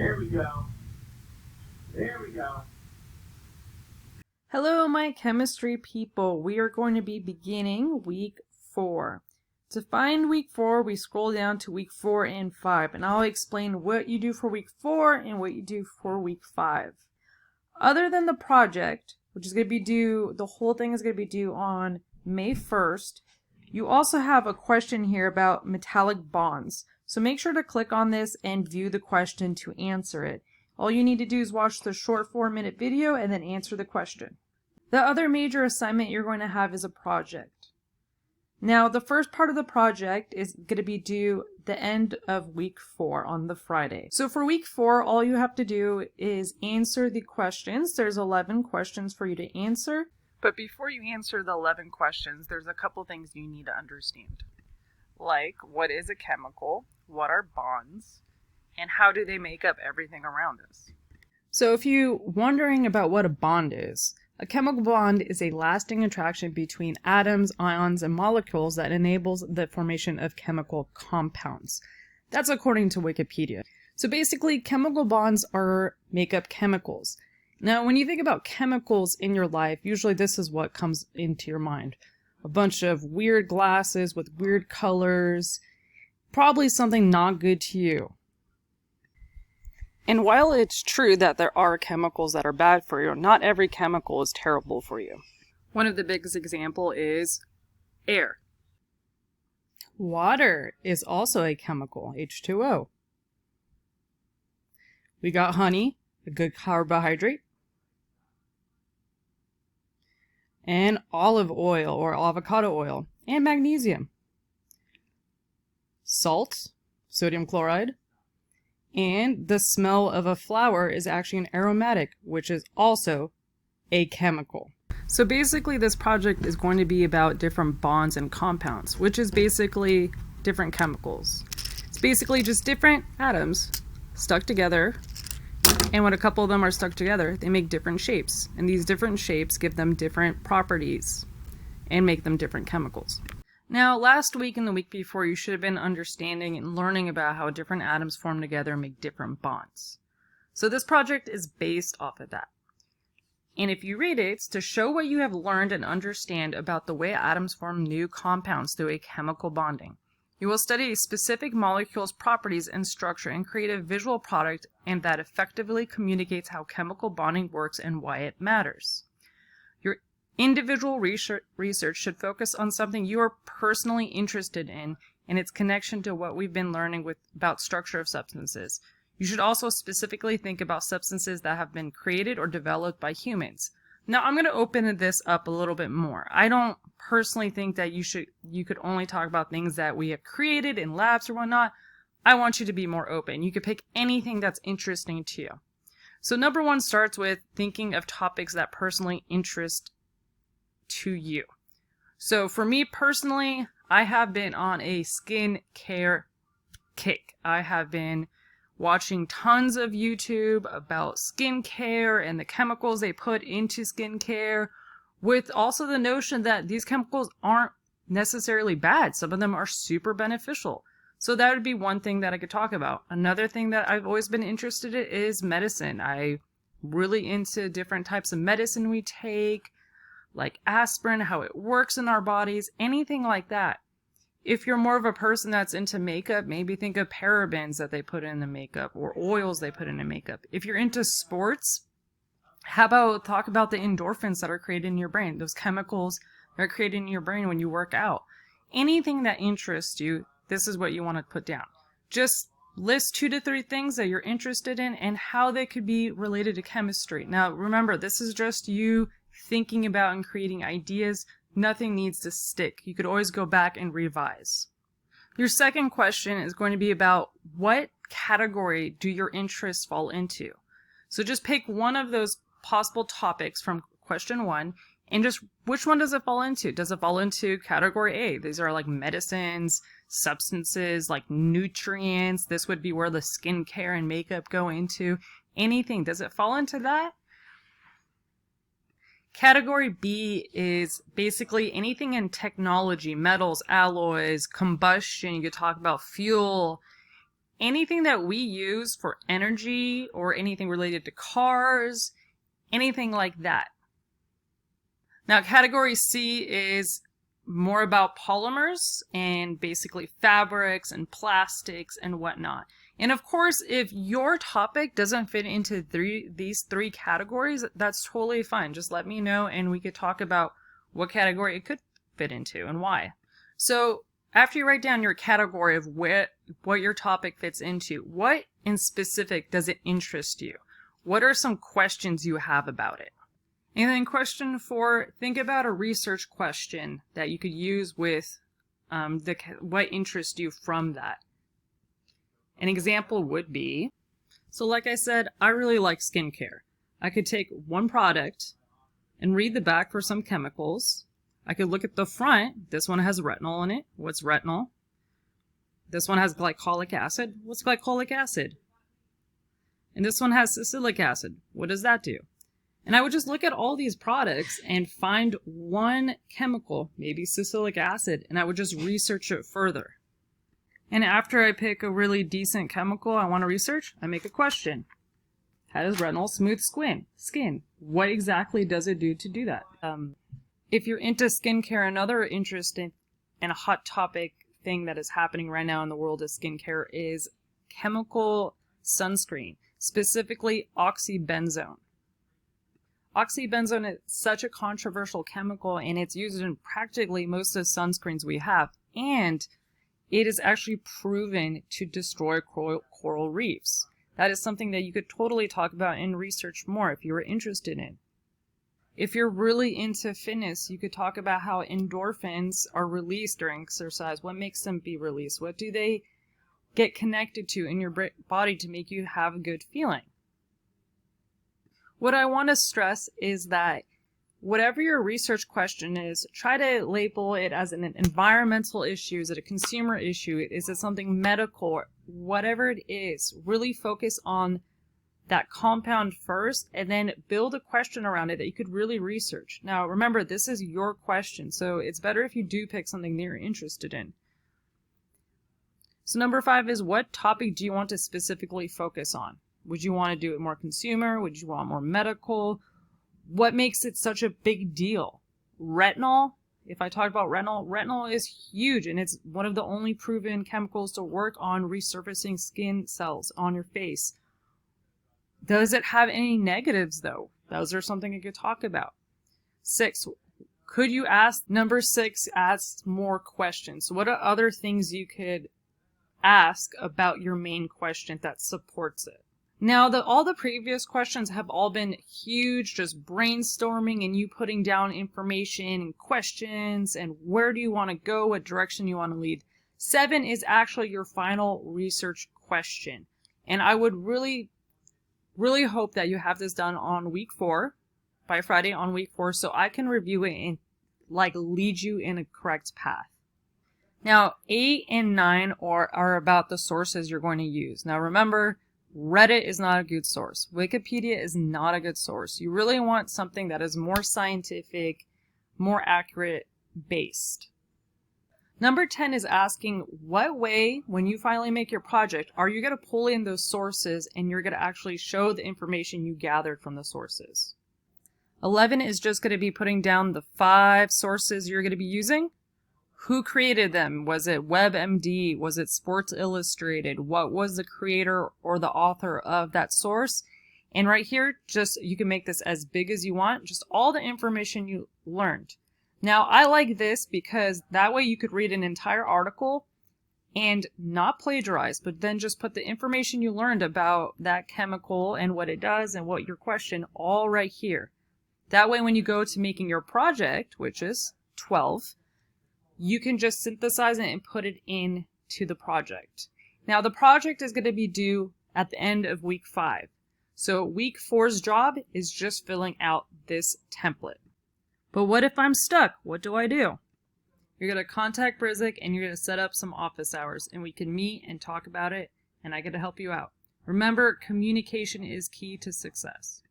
There we go. There we go. Hello, my chemistry people. We are going to be beginning week 4. To find week 4, we scroll down to week 4 and 5, and I'll explain what you do for week 4 and what you do for week 5. Other than the project, which is going to be due, the whole thing is going to be due on May 1st, you also have a question here about metallic bonds. So make sure to click on this and view the question to answer it. All you need to do is watch the short 4-minute video and then answer the question. The other major assignment you're going to have is a project. Now, the first part of the project is going to be due the end of week 4 on the Friday. So for week 4, all you have to do is answer the questions. There's 11 questions for you to answer. But before you answer the 11 questions, there's a couple things you need to understand. Like, what is a chemical? What are bonds? And how do they make up everything around us? So if you're wondering about what a bond is, a chemical bond is a lasting attraction between atoms, ions, and molecules that enables the formation of chemical compounds. That's according to Wikipedia. So basically, chemical bonds make up chemicals. Now, when you think about chemicals in your life, usually this is what comes into your mind. A bunch of weird glasses with weird colors, probably something not good to you. And while it's true that there are chemicals that are bad for you, not every chemical is terrible for you. One of the biggest examples is air. Water is also a chemical, H2O. We got honey, a good carbohydrate. And olive oil or avocado oil, and magnesium. Salt, sodium chloride. And the smell of a flower is actually an aromatic, which is also a chemical. So basically this project is going to be about different bonds and compounds, which is basically different chemicals. It's basically just different atoms stuck together, and when a couple of them are stuck together, they make different shapes. And these different shapes give them different properties and make them different chemicals. Now, last week and the week before, you should have been understanding and learning about how different atoms form together and make different bonds. So this project is based off of that. And if you read it, it's to show what you have learned and understand about the way atoms form new compounds through a chemical bonding. You will study a specific molecule's properties and structure and create a visual product and that effectively communicates how chemical bonding works and why it matters. Your individual research should focus on something you are personally interested in and its connection to what we've been learning about structure of substances. You should also specifically think about substances that have been created or developed by humans. Now, I'm going to open this up a little bit more. I don't personally think that you could only talk about things that we have created in labs or whatnot. I want you to be more open. You could pick anything that's interesting to you. So number 1 starts with thinking of topics that personally interest to you. So for me personally, I have been on a skincare kick. I have been watching tons of YouTube about skincare and the chemicals they put into skincare, with also the notion that these chemicals aren't necessarily bad. Some of them are super beneficial. So that would be one thing that I could talk about. Another thing that I've always been interested in is medicine. I'm really into different types of medicine we take, like aspirin, how it works in our bodies, anything like that. If you're more of a person that's into makeup, maybe think of parabens that they put in the makeup or oils they put in the makeup. If you're into sports, how about talk about the endorphins that are created in your brain, those chemicals that are created in your brain when you work out. Anything that interests you, this is what you want to put down. Just list 2 to 3 things that you're interested in and how they could be related to chemistry. Now, remember, this is just you thinking about and creating ideas. Nothing needs to stick. You could always go back and revise. Your second question is going to be about what category do your interests fall into? So just pick one of those possible topics from question 1 and just which one does it fall into? Does it fall into category A? These are like medicines, substances, like nutrients. This would be where the skincare and makeup go into. Anything. Does it fall into that? Category B is basically anything in technology, metals, alloys, combustion. You could talk about fuel, anything that we use for energy or anything related to cars, anything like that. Now, category C is more about polymers and basically fabrics and plastics and whatnot. And of course, if your topic doesn't fit into these three categories, that's totally fine. Just let me know and we could talk about what category it could fit into and why. So after you write down your category of what your topic fits into, what in specific does it interest you? What are some questions you have about it? And then question 4, think about a research question that you could use with what interests you from that. An example would be, so like I said, I really like skincare. I could take one product and read the back for some chemicals. I could look at the front. This one has retinol in it. What's retinol? This one has glycolic acid. What's glycolic acid? And this one has salicylic acid. What does that do? And I would just look at all these products and find one chemical, maybe salicylic acid, and I would just research it further. And after I pick a really decent chemical I want to research, I make a question. How does retinol smooth skin? What exactly does it do to do that? If you're into skincare, another interesting and a hot topic thing that is happening right now in the world of skincare is chemical sunscreen, specifically oxybenzone. Oxybenzone is such a controversial chemical and it's used in practically most of the sunscreens we have, and it is actually proven to destroy coral reefs. That is something that you could totally talk about and research more if you were interested in. If you're really into fitness, you could talk about how endorphins are released during exercise. What makes them be released? What do they get connected to in your body to make you have a good feeling? What I want to stress is that whatever your research question is, try to label it as an environmental issue. Is it a consumer issue? Is it something medical? Whatever it is, really focus on that compound first and then build a question around it that you could really research. Now, remember, this is your question, so it's better if you do pick something that you're interested in. So number 5 is, what topic do you want to specifically focus on? Would you want to do it more consumer? Would you want more medical? What makes it such a big deal? Retinol, if I talk about retinol is huge and it's one of the only proven chemicals to work on resurfacing skin cells on your face. Does it have any negatives though? Those are something you could talk about. 6, could you ask, number 6, ask more questions. What are other things you could ask about your main question that supports it? Now, all the previous questions have all been huge, just brainstorming and you putting down information and questions and where do you want to go, what direction you want to lead. 7 is actually your final research question. And I would really hope that you have this done on week 4, by Friday on week 4, so I can review it and lead you in a correct path. Now, 8 and 9 are about the sources you're going to use. Now remember, Reddit is not a good source. Wikipedia is not a good source. You really want something that is more scientific, more accurate based. Number 10 is asking, what way, when you finally make your project, are you going to pull in those sources and you're going to actually show the information you gathered from the sources? 11 is just going to be putting down the 5 sources you're going to be using. Who created them? Was it WebMD? Was it Sports Illustrated? What was the creator or the author of that source? And right here, you can make this as big as you want, just all the information you learned. Now, I like this because that way you could read an entire article and not plagiarize, but then just put the information you learned about that chemical and what it does and what your question all right here. That way, when you go to making your project, which is 12, you can just synthesize it and put it into the project. Now, the project is going to be due at the end of week 5. So week 4's job is just filling out this template. But what if I'm stuck? What do I do? You're going to contact Brizik and you're going to set up some office hours and we can meet and talk about it and I get to help you out. Remember, communication is key to success.